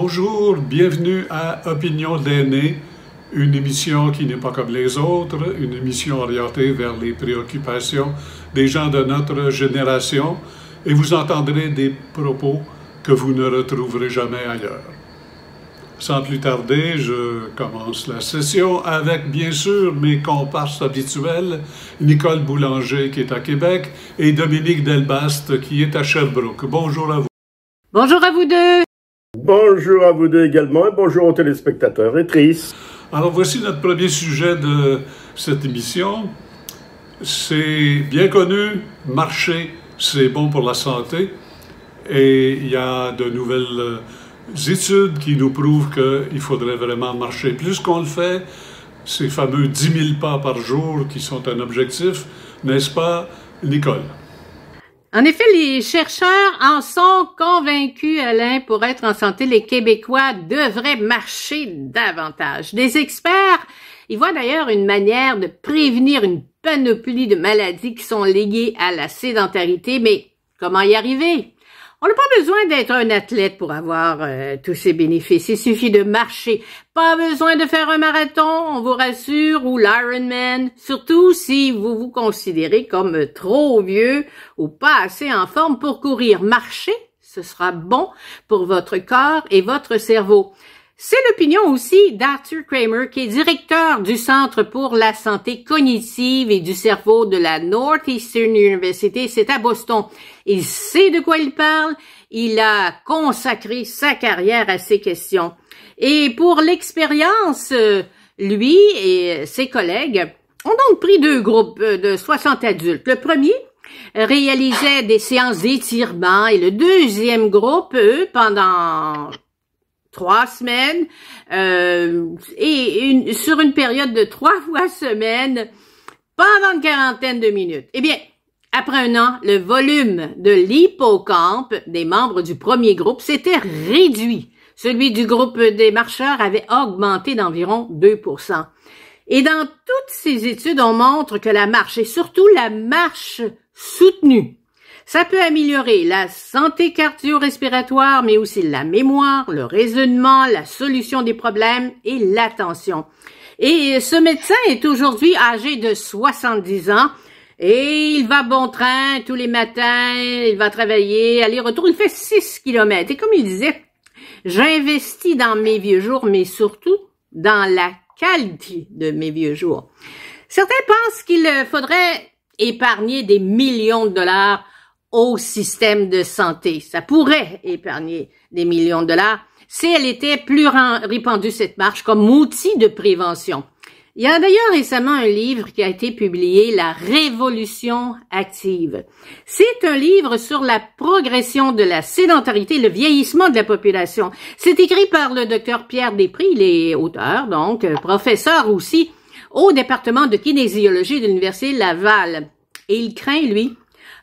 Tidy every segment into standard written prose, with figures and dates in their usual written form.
Bonjour, bienvenue à Opinion d'aînés, une émission qui n'est pas comme les autres, une émission orientée vers les préoccupations des gens de notre génération, et vous entendrez des propos que vous ne retrouverez jamais ailleurs. Sans plus tarder, je commence la session avec, bien sûr, mes comparses habituels, Nicole Boulanger qui est à Québec et Dominique Delbaste qui est à Sherbrooke. Bonjour à vous. Bonjour à vous deux. Bonjour à vous deux également et bonjour aux téléspectateurs et tristes. Alors voici notre premier sujet de cette émission. C'est bien connu, marcher, c'est bon pour la santé et il y a de nouvelles études qui nous prouvent qu'il faudrait vraiment marcher plus qu'on le fait. Ces fameux 10 000 pas par jour qui sont un objectif, n'est-ce pas, Nicole? En effet, les chercheurs en sont convaincus, Alain, pour être en santé, les Québécois devraient marcher davantage. Des experts, ils voient d'ailleurs une manière de prévenir une panoplie de maladies qui sont liées à la sédentarité, mais comment y arriver? On n'a pas besoin d'être un athlète pour avoir tous ces bénéfices. Il suffit de marcher. Pas besoin de faire un marathon, on vous rassure, ou l'Ironman. Surtout si vous vous considérez comme trop vieux ou pas assez en forme pour courir. Marcher, ce sera bon pour votre corps et votre cerveau. C'est l'opinion aussi d'Arthur Kramer, qui est directeur du Centre pour la santé cognitive et du cerveau de la Northeastern University. C'est à Boston. Il sait de quoi il parle. Il a consacré sa carrière à ces questions. Et pour l'expérience, lui et ses collègues ont donc pris deux groupes de 60 adultes. Le premier réalisait des séances d'étirement et le deuxième groupe, eux, pendant 3 semaines, sur une période de 3 fois semaine, pendant une quarantaine de minutes. Eh bien, après un an, le volume de l'hippocampe des membres du premier groupe s'était réduit. Celui du groupe des marcheurs avait augmenté d'environ 2%. Et dans toutes ces études, on montre que la marche, et surtout la marche soutenue, ça peut améliorer la santé cardio-respiratoire, mais aussi la mémoire, le raisonnement, la solution des problèmes et l'attention. Et ce médecin est aujourd'hui âgé de 70 ans et il va bon train tous les matins, il va travailler, aller-retour, il fait 6 kilomètres. Et comme il disait, j'investis dans mes vieux jours, mais surtout dans la qualité de mes vieux jours. Certains pensent qu'il faudrait épargner des millions de dollars au système de santé. Ça pourrait épargner des millions de dollars si elle était plus répandue, cette marche, comme outil de prévention. Il y a d'ailleurs récemment un livre qui a été publié, La Révolution active. C'est un livre sur la progression de la sédentarité, le vieillissement de la population. C'est écrit par le docteur Pierre Després, il est auteur, donc professeur aussi au département de kinésiologie de l'Université Laval. Et il craint, lui,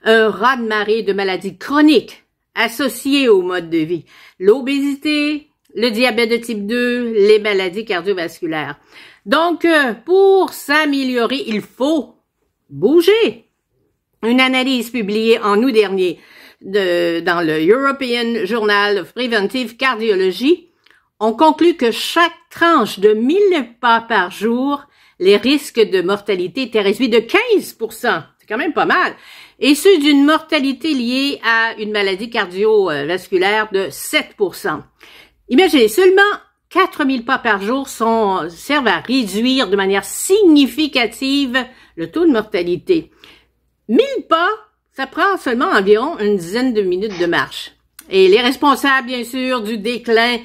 un raz-de-marée de maladies chroniques associées au mode de vie. L'obésité, le diabète de type 2, les maladies cardiovasculaires. Donc, pour s'améliorer, il faut bouger. Une analyse publiée en août dernier dans le European Journal of Preventive Cardiology, on conclut que chaque tranche de 1000 pas par jour, les risques de mortalité étaient réduits de 15%. C'est quand même pas mal. Et ceux d'une mortalité liée à une maladie cardiovasculaire de 7%. Imaginez, seulement 4000 pas par jour servent à réduire de manière significative le taux de mortalité. 1000 pas, ça prend seulement environ une dizaine de minutes de marche. Et les responsables, bien sûr, du déclin,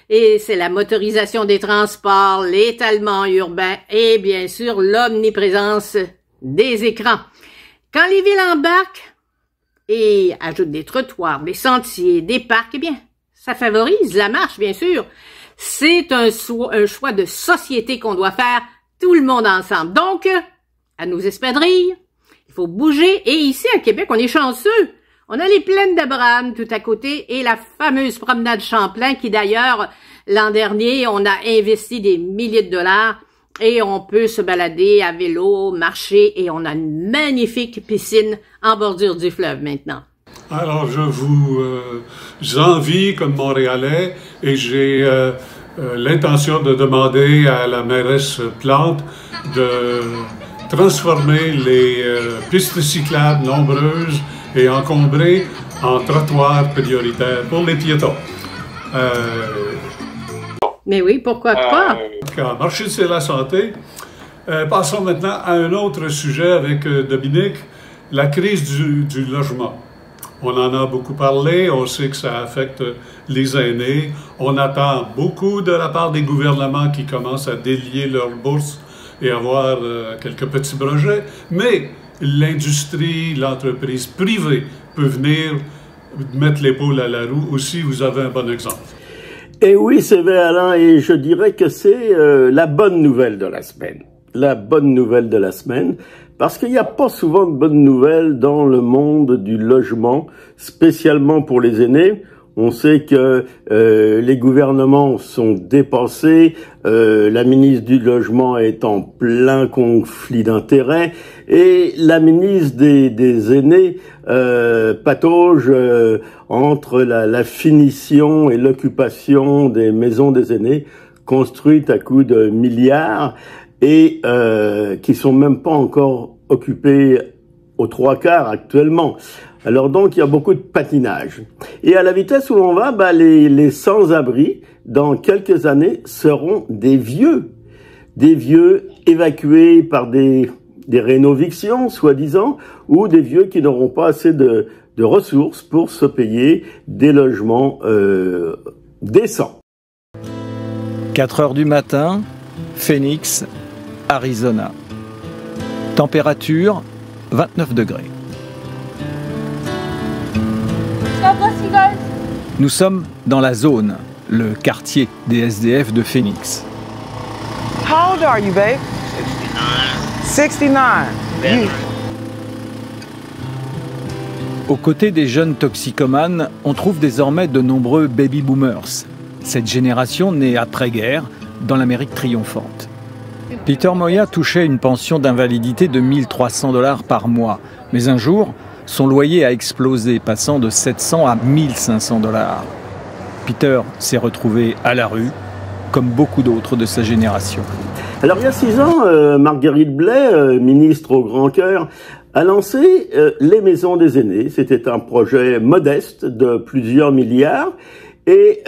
et c'est la motorisation des transports, l'étalement urbain et bien sûr l'omniprésence des écrans. Quand les villes embarquent et ajoutent des trottoirs, des sentiers, des parcs, eh bien, ça favorise la marche, bien sûr. C'est un choix de société qu'on doit faire tout le monde ensemble. Donc, à nos espadrilles, il faut bouger. Et ici, à Québec, on est chanceux. On a les plaines d'Abraham tout à côté et la fameuse promenade Champlain qui, d'ailleurs, l'an dernier, on a investi des milliers de dollars et on peut se balader à vélo, marcher et on a une magnifique piscine en bordure du fleuve maintenant. Alors, je vous envie comme Montréalais et j'ai l'intention de demander à la mairesse Plante de transformer les pistes cyclables nombreuses et encombrées en trottoirs prioritaires pour les piétons. Mais oui, pourquoi pas? Marcher, c'est la santé. Passons maintenant à un autre sujet avec Dominique, la crise du logement. On en a beaucoup parlé, on sait que ça affecte les aînés. On attend beaucoup de la part des gouvernements qui commencent à délier leurs bourses et avoir quelques petits projets. Mais l'industrie, l'entreprise privée peut venir mettre l'épaule à la roue. Aussi, vous avez un bon exemple. Et oui, c'est vrai, Alain, et je dirais que c'est la bonne nouvelle de la semaine. La bonne nouvelle de la semaine, parce qu'il n'y a pas souvent de bonnes nouvelles dans le monde du logement, spécialement pour les aînés. On sait que les gouvernements sont dépassés, la ministre du Logement est en plein conflit d'intérêts, et la ministre des aînés patauge entre la finition et l'occupation des maisons des aînés, construites à coups de milliards, et qui sont même pas encore occupées aux 3/4 actuellement. Alors donc, il y a beaucoup de patinage. Et à la vitesse où l'on va, les sans-abri, dans quelques années, seront des vieux évacués par des rénovictions, soi-disant, ou des vieux qui n'auront pas assez de ressources pour se payer des logements décents. 4 heures du matin, Phoenix, Arizona. Température, 29 degrés. Nous sommes dans la zone, le quartier des SDF de Phoenix. How old are you, babe? 69. Aux côtés des jeunes toxicomanes, on trouve désormais de nombreux baby boomers. Cette génération née après-guerre dans l'Amérique triomphante. Peter Moya touchait une pension d'invalidité de 1 300 $ par mois. Mais un jour, son loyer a explosé, passant de 700 à 1 500 $. Peter s'est retrouvé à la rue, comme beaucoup d'autres de sa génération. Alors il y a 6 ans, Marguerite Blais, ministre au grand cœur, a lancé les maisons des aînés. C'était un projet modeste de plusieurs milliards et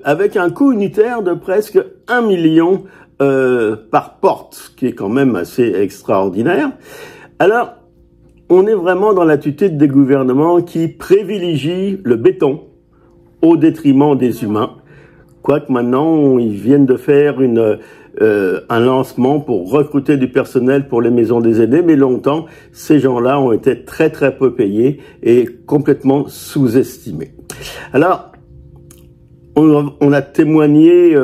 avec un coût unitaire de presque 1 million par porte, ce qui est quand même assez extraordinaire. Alors, on est vraiment dans l'attitude des gouvernements qui privilégient le béton au détriment des humains. Quoique maintenant, ils viennent de faire un lancement pour recruter du personnel pour les maisons des aînés, mais longtemps, ces gens-là ont été très très peu payés et complètement sous-estimés. Alors, on a témoigné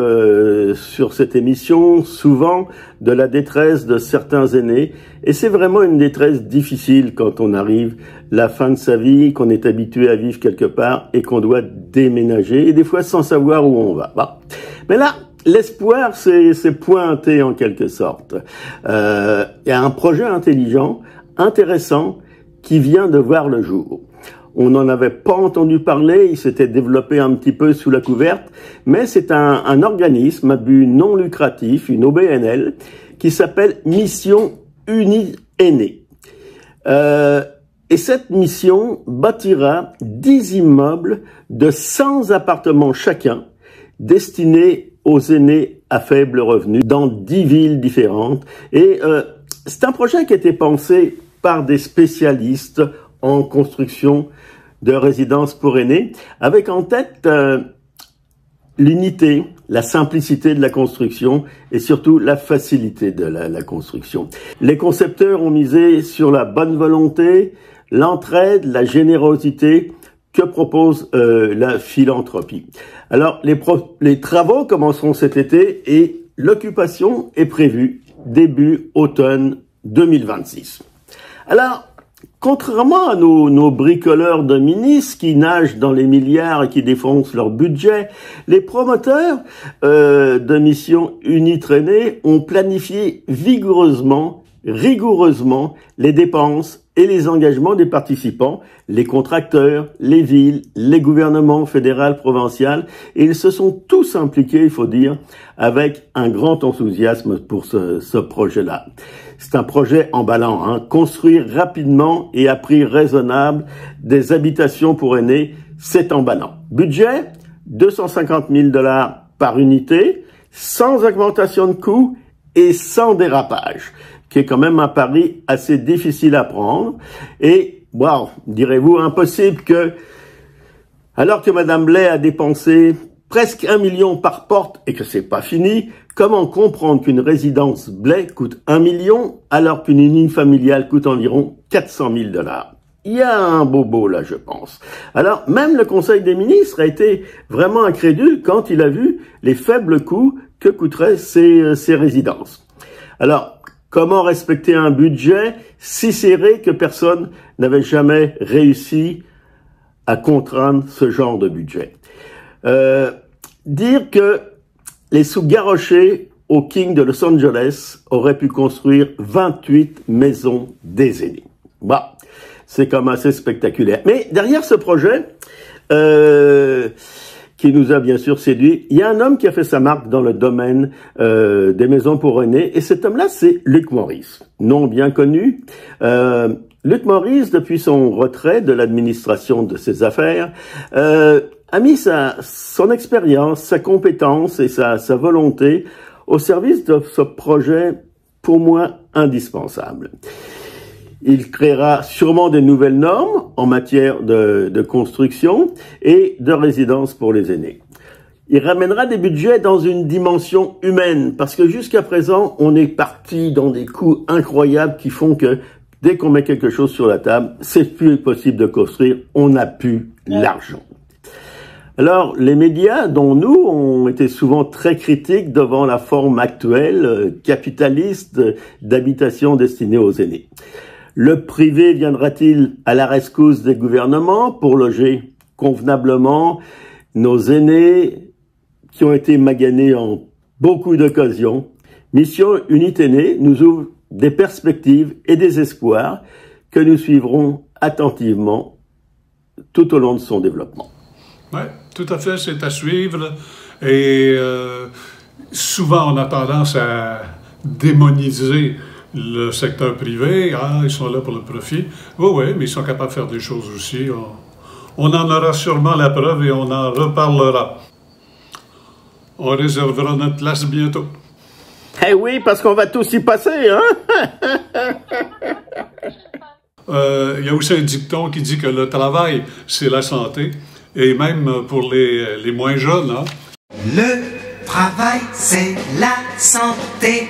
sur cette émission souvent de la détresse de certains aînés, et c'est vraiment une détresse difficile quand on arrive la fin de sa vie, qu'on est habitué à vivre quelque part et qu'on doit déménager, et des fois sans savoir où on va. Bon. Mais là, l'espoir s'est pointé en quelque sorte. Il y a un projet intelligent, intéressant, qui vient de voir le jour. On n'en avait pas entendu parler, il s'était développé un petit peu sous la couverte, mais c'est un organisme à but non lucratif, une OBNL, qui s'appelle Mission Unie Aînés. Et cette mission bâtira 10 immeubles de 100 appartements chacun, destinés aux aînés à faible revenu, dans 10 villes différentes. Et c'est un projet qui a été pensé par des spécialistes en construction de résidences pour aînés, avec en tête l'unité, la simplicité de la construction et surtout la facilité de la construction. Les concepteurs ont misé sur la bonne volonté, l'entraide, la générosité que propose la philanthropie. Alors, les travaux commenceront cet été et l'occupation est prévue début automne 2026. Alors, contrairement à nos bricoleurs de ministres qui nagent dans les milliards et qui défoncent leur budget, les promoteurs de Mission Unie Aînés ont planifié rigoureusement les dépenses et les engagements des participants, les contracteurs, les villes, les gouvernements fédéral, provincial, et ils se sont tous impliqués, il faut dire, avec un grand enthousiasme pour ce projet-là. C'est un projet emballant, hein. Construire rapidement et à prix raisonnable des habitations pour aînés, c'est emballant. Budget, 250 000 $ par unité, sans augmentation de coûts et sans dérapage, qui est quand même un pari assez difficile à prendre. Et, wow, direz-vous, impossible que, alors que Madame Blais a dépensé presque 1 million par porte et que c'est pas fini, comment comprendre qu'une résidence Blais coûte 1 million alors qu'une unité familiale coûte environ 400 000 $? Il y a un bobo là, je pense. Alors, même le Conseil des ministres a été vraiment incrédule quand il a vu les faibles coûts que coûteraient ces résidences. Alors, comment respecter un budget si serré que personne n'avait jamais réussi à contraindre ce genre de budget? Dire que les sous-garrochés au King de Los Angeles auraient pu construire 28 maisons des aînés. Bah, c'est quand même assez spectaculaire. Mais derrière ce projet, qui nous a bien sûr séduit, il y a un homme qui a fait sa marque dans le domaine des maisons pour aînés, et cet homme-là, c'est Luc Morris, nom bien connu. Luc Morris, depuis son retrait de l'administration de ses affaires, a mis son expérience, sa compétence et sa volonté au service de ce projet, pour moi, indispensable. Il créera sûrement de nouvelles normes en matière de construction et de résidence pour les aînés. Il ramènera des budgets dans une dimension humaine, parce que jusqu'à présent, on est parti dans des coûts incroyables qui font que dès qu'on met quelque chose sur la table, c'est plus possible de construire, on n'a plus l'argent. Alors, les médias, dont nous, ont été souvent très critiques devant la forme actuelle, capitaliste, d'habitation destinée aux aînés. Le privé viendra-t-il à la rescousse des gouvernements pour loger convenablement nos aînés qui ont été maganés en beaucoup d'occasions? Mission Unité Aînée nous ouvre des perspectives et des espoirs que nous suivrons attentivement tout au long de son développement. Oui, tout à fait, c'est à suivre. Et souvent, on a tendance à démoniser le secteur privé. Ah, ils sont là pour le profit. Oui, oui, mais ils sont capables de faire des choses aussi. On en aura sûrement la preuve et on en reparlera. On réservera notre place bientôt. Eh oui, parce qu'on va tous y passer, hein? Il y a aussi un dicton qui dit que le travail, c'est la santé. Et même pour les moins jeunes, hein? Le travail, c'est la santé.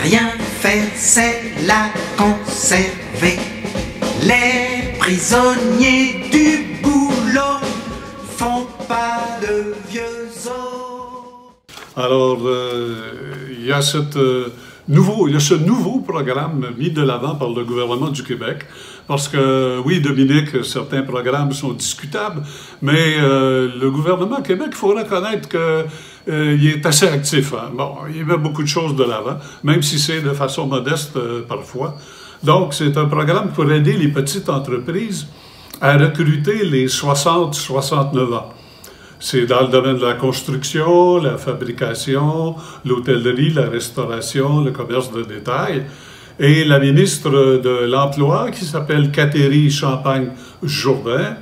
Rien faire, c'est la conserver. Les prisonniers du boulot font pas de vieux os. Alors, il y a ce nouveau programme mis de l'avant par le gouvernement du Québec. Parce que, oui, Dominique, certains programmes sont discutables, mais le gouvernement du Québec, il faut reconnaître qu'il est assez actif. Hein? Bon, il met beaucoup de choses de l'avant, même si c'est de façon modeste parfois. Donc, c'est un programme pour aider les petites entreprises à recruter les 60-69 ans. C'est dans le domaine de la construction, la fabrication, l'hôtellerie, la restauration, le commerce de détail. Et la ministre de l'Emploi, qui s'appelle Catherine Champagne-Jourdain,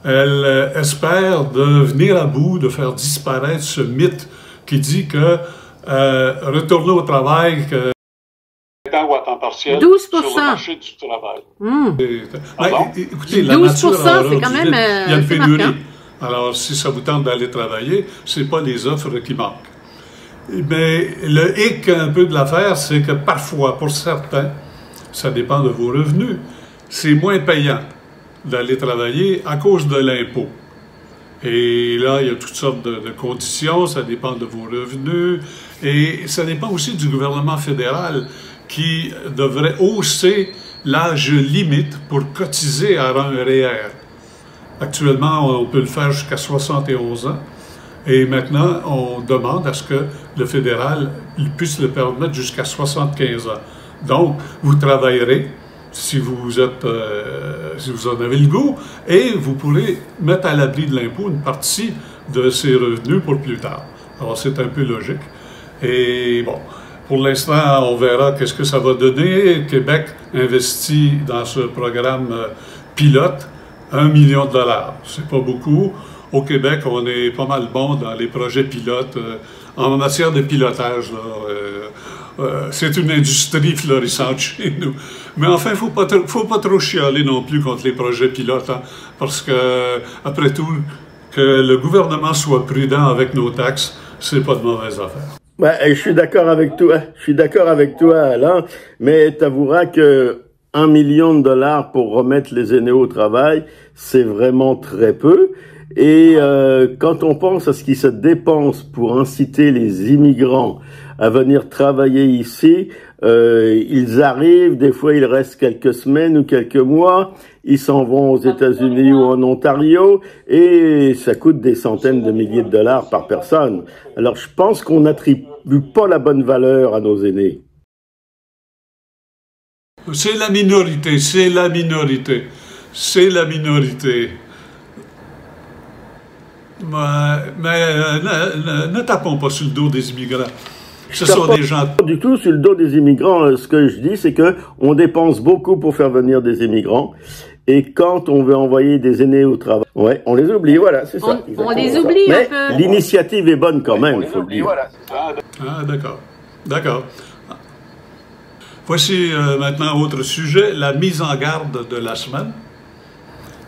elle espère de venir à bout, de faire disparaître ce mythe qui dit que retourner au travail ou à temps partiel 12%. sur le marché du travail. Écoutez, 12%, la nature c'est quand même il y a une pénurie. marquant. Alors, si ça vous tente d'aller travailler, c'est pas les offres qui manquent. Mais le hic un peu de l'affaire, c'est que parfois, pour certains, ça dépend de vos revenus, c'est moins payant d'aller travailler à cause de l'impôt. Et là, il y a toutes sortes de conditions, ça dépend de vos revenus, et ça dépend aussi du gouvernement fédéral qui devrait hausser l'âge limite pour cotiser à un REER. Actuellement, on peut le faire jusqu'à 71 ans. Et maintenant, on demande à ce que le fédéral puisse le permettre jusqu'à 75 ans. Donc, vous travaillerez si vous en avez le goût, et vous pourrez mettre à l'abri de l'impôt une partie de ces revenus pour plus tard. Alors, c'est un peu logique. Et bon, pour l'instant, on verra qu'est-ce que ça va donner. Québec investit dans ce programme pilote 1 million de dollars. C'est pas beaucoup. Au Québec, on est pas mal bon dans les projets pilotes. En matière de pilotage, c'est une industrie florissante chez nous. Mais enfin, il ne faut pas trop chialer non plus contre les projets pilotes, hein, parce que, après tout, que le gouvernement soit prudent avec nos taxes, c'est pas de mauvaise affaire. Je suis d'accord avec toi, Alain, mais tu avoueras que 1 million de dollars pour remettre les aînés au travail, c'est vraiment très peu. Et quand on pense à ce qui se dépense pour inciter les immigrants à venir travailler ici, ils arrivent, des fois ils restent quelques semaines ou quelques mois, ils s'en vont aux États-Unis ou en Ontario, et ça coûte des centaines de milliers de dollars par personne. Alors je pense qu'on n'attribue pas la bonne valeur à nos aînés. C'est la minorité, c'est la minorité, c'est la minorité. Mais ne tapons pas sur le dos des immigrants. Ce sont des gens... Du tout sur le dos des immigrants. Ce que je dis, c'est que on dépense beaucoup pour faire venir des immigrants. Et quand on veut envoyer des aînés au travail, ouais, on les oublie, voilà, c'est ça. On les oublie un peu. Mais l'initiative est bonne quand même, il faut le dire. Voilà. Ah, d'accord. D'accord. Voici maintenant autre sujet, la mise en garde de la semaine.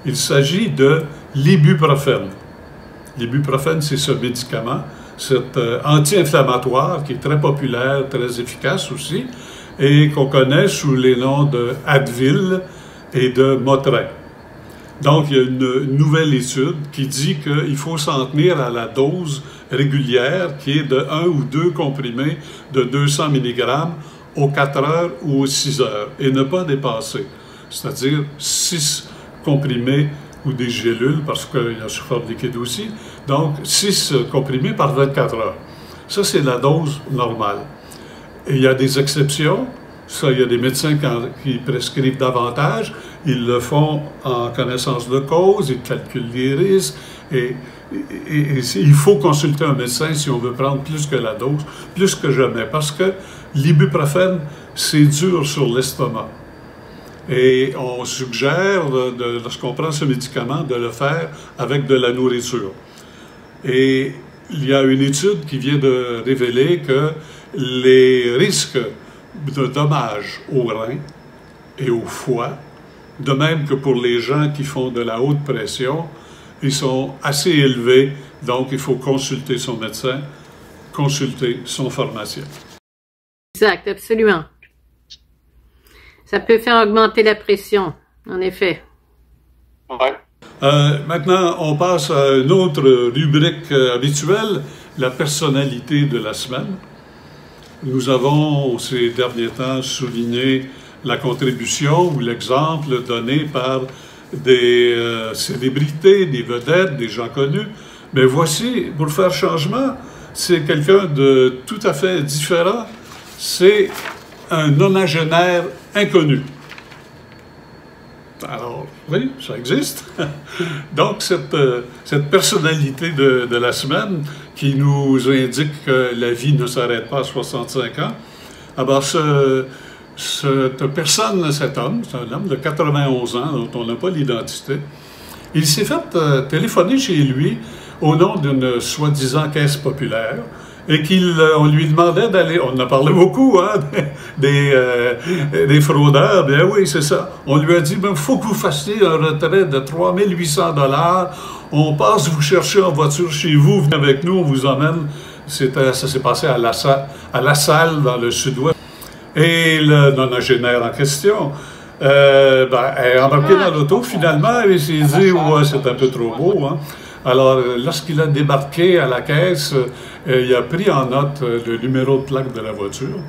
Il s'agit de l'ibuprofène. L'ibuprofène, c'est ce médicament, cet anti-inflammatoire qui est très populaire, très efficace aussi, et qu'on connaît sous les noms de Advil et de Motrin. Donc, il y a une nouvelle étude qui dit qu'il faut s'en tenir à la dose régulière qui est de 1 ou 2 comprimés de 200 mg aux 4 heures ou aux 6 heures et ne pas dépasser, c'est-à-dire 6 comprimés ou des gélules, parce qu'il y a sous forme liquide aussi, donc 6 comprimés par 24 heures. Ça, c'est la dose normale. Et il y a des exceptions. Ça, il y a des médecins qui prescrivent davantage. Ils le font en connaissance de cause, ils calculent les risques. Et il faut consulter un médecin si on veut prendre plus que la dose, plus que jamais. Parce que l'ibuprofène, c'est dur sur l'estomac. Et on suggère, lorsqu'on prend ce médicament, de le faire avec de la nourriture. Et il y a une étude qui vient de révéler que les risques de dommages aux reins et au foie, de même que pour les gens qui font de la haute pression, ils sont assez élevés, donc il faut consulter son médecin, consulter son pharmacien. Exact, absolument. Ça peut faire augmenter la pression, en effet. Ouais. Maintenant, on passe à une autre rubrique habituelle, la personnalité de la semaine. Nous avons, ces derniers temps, souligné la contribution ou l'exemple donné par des célébrités, des vedettes, des gens connus. Mais voici, pour faire changement, c'est quelqu'un de tout à fait différent. C'est un nonagénaire inconnu. Alors, oui, ça existe. Donc, cette personnalité de la semaine qui nous indique que la vie ne s'arrête pas à 65 ans, alors cette personne, cet homme, c'est un homme de 91 ans dont on n'a pas l'identité, il s'est fait téléphoner chez lui au nom d'une soi-disant caisse populaire et qu'on lui demandait d'aller, on en a parlé beaucoup, hein, des fraudeurs, bien oui, c'est ça. On lui a dit, il faut que vous fassiez un retrait de 3 800 $, on passe vous chercher en voiture chez vous, venez avec nous, on vous emmène. Ça s'est passé à La Salle, dans le sud-ouest. Et le nonagénaire en question est embarqué dans l'auto, finalement, et il s'est dit, ouais, c'est un peu trop beau, hein. Alors, lorsqu'il a débarqué à la caisse, il a pris en note le numéro de plaque de la voiture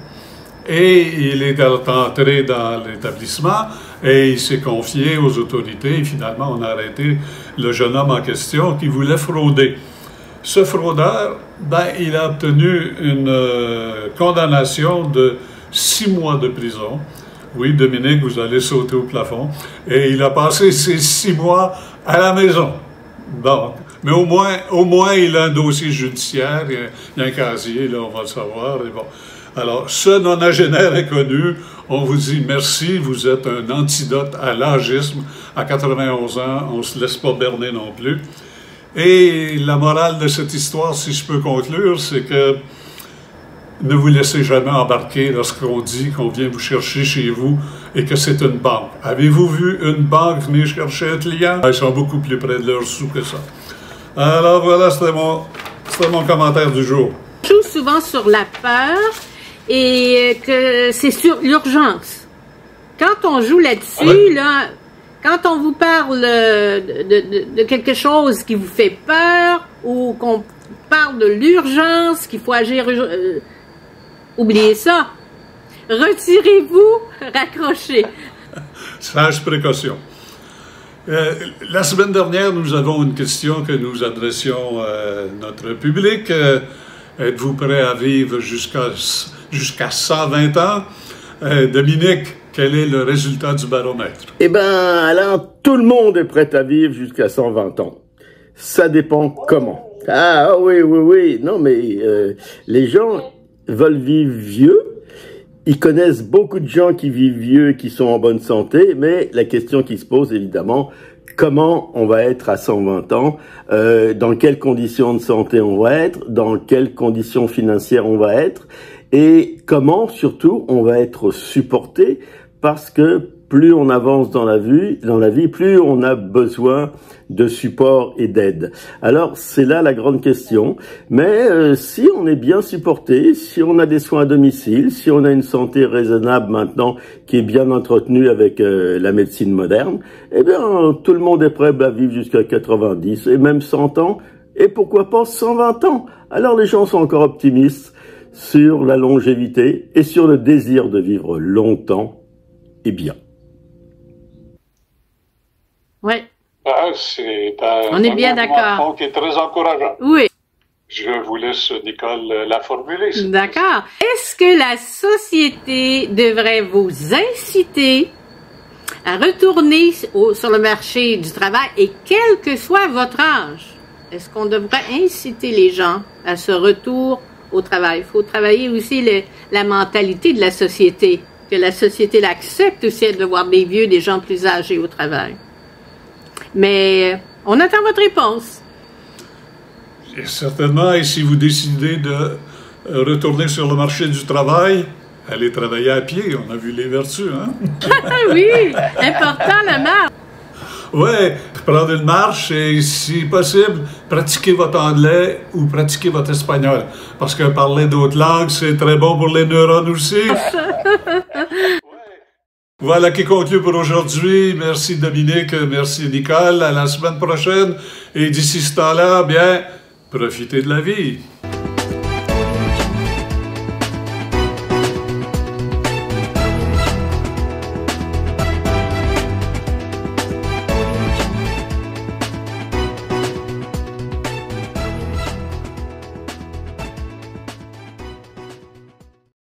et il est entré dans l'établissement et il s'est confié aux autorités et finalement, on a arrêté le jeune homme en question qui voulait frauder. Ce fraudeur, il a obtenu une condamnation de 6 mois de prison Oui, Dominique, vous allez sauter au plafond. Et il a passé ses 6 mois à la maison. Bon, mais au moins, il a un dossier judiciaire, il y a un casier, là, on va le savoir. Et bon. Alors, ce nonagénaire inconnu, on vous dit merci, vous êtes un antidote à l'âgisme. À 91 ans, on ne se laisse pas berner non plus. Et la morale de cette histoire, si je peux conclure, c'est que ne vous laissez jamais embarquer lorsqu'on dit qu'on vient vous chercher chez vous et que c'est une banque. Avez-vous vu une banque venir chercher un client? Ils sont beaucoup plus près de leurs sous que ça. Alors voilà, c'était mon commentaire du jour. On joue souvent sur la peur et que c'est sur l'urgence. Quand on joue là-dessus, là, quand on vous parle de quelque chose qui vous fait peur ou qu'on parle de l'urgence, qu'il faut agir, oubliez ça. Retirez-vous, raccrochez. Sage précaution. La semaine dernière, nous avons une question que nous adressions à notre public. Êtes-vous prêt à vivre jusqu'à 120 ans? Dominique, quel est le résultat du baromètre? Eh bien, Alain, tout le monde est prêt à vivre jusqu'à 120 ans. Ça dépend comment. Ah oui. Non, mais les gens veulent vivre vieux. Ils connaissent beaucoup de gens qui vivent vieux, qui sont en bonne santé, mais la question qui se pose, évidemment, comment on va être à 120 ans, dans quelles conditions de santé on va être, dans quelles conditions financières on va être, et comment, surtout, on va être supporté, parce que plus on avance dans la vie, plus on a besoin de support et d'aide. Alors, c'est là la grande question. Mais si on est bien supporté, si on a des soins à domicile, si on a une santé raisonnable maintenant qui est bien entretenue avec la médecine moderne, eh bien, tout le monde est prêt à vivre jusqu'à 90 et même 100 ans. Et pourquoi pas 120 ans? Alors, les gens sont encore optimistes sur la longévité et sur le désir de vivre longtemps et bien. Oui. C'est on est bien d'accord. Qui est très encourageant. Oui. Je vous laisse, Nicole, la formuler. D'accord. Est-ce que la société devrait vous inciter à retourner sur le marché du travail et quel que soit votre âge? Est-ce qu'on devrait inciter les gens à ce retour au travail? Il faut travailler aussi la mentalité de la société, que la société l'accepte aussi de voir des vieux, des gens plus âgés au travail. Mais on attend votre réponse. Et certainement, et si vous décidez de retourner sur le marché du travail, allez travailler à pied, on a vu les vertus, hein? Oui, important la marche. Oui, prendre une marche et, si possible, pratiquer votre anglais ou pratiquer votre espagnol. Parce que parler d'autres langues, c'est très bon pour les neurones aussi. Voilà qui conclut pour aujourd'hui. Merci Dominique, merci Nicole. À la semaine prochaine. Et d'ici ce temps-là, bien, profitez de la vie.